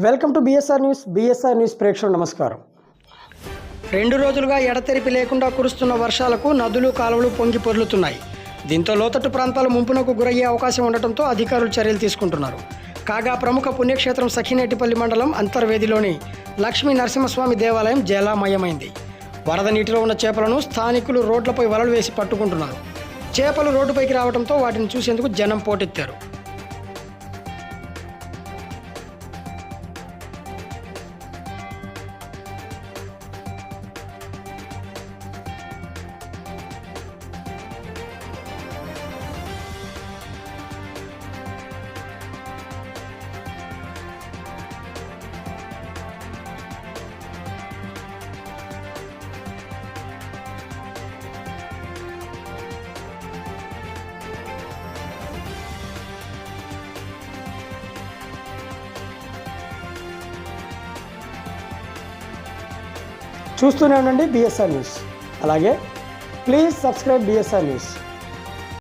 Welcome to BSR news ప్రేక్షకులు నమస్కారం. 2 రోజులుగా ఎడతెరిపి లేకుండా కురుస్తున్న వర్షాలకు నదులు కాలువలు పొంగి పొర్లుతున్నాయి. దీంతో లోతట్టు ప్రాంతాలు ముంపునకు గురయ్యే అవకాశం ఉండటంతో అధికారులు చర్యలు తీసుకుంటున్నారు. కాగా ప్రముఖ పుణ్యక్షేత్రం సఖినేటిపల్లి మండలం అంతర్వేదిలోని లక్ష్మీ నరసింహస్వామి దేవాలయం జలామయమైంది. వరద నీటిలో ఉన్న చేపలను స్థానికులు రోడ్లపై వలలు వేసి పట్టుకుంటున్నారు. చేపలు రోడ్డుపైకి రావడంతో వాటిని చూసేందుకు జనం పోటెత్తారు. చూస్తూనే ఉండండి బిఎస్ఆర్ న్యూస్. అలాగే ప్లీజ్ సబ్స్క్రైబ్ బిఎస్ఆర్ న్యూస్.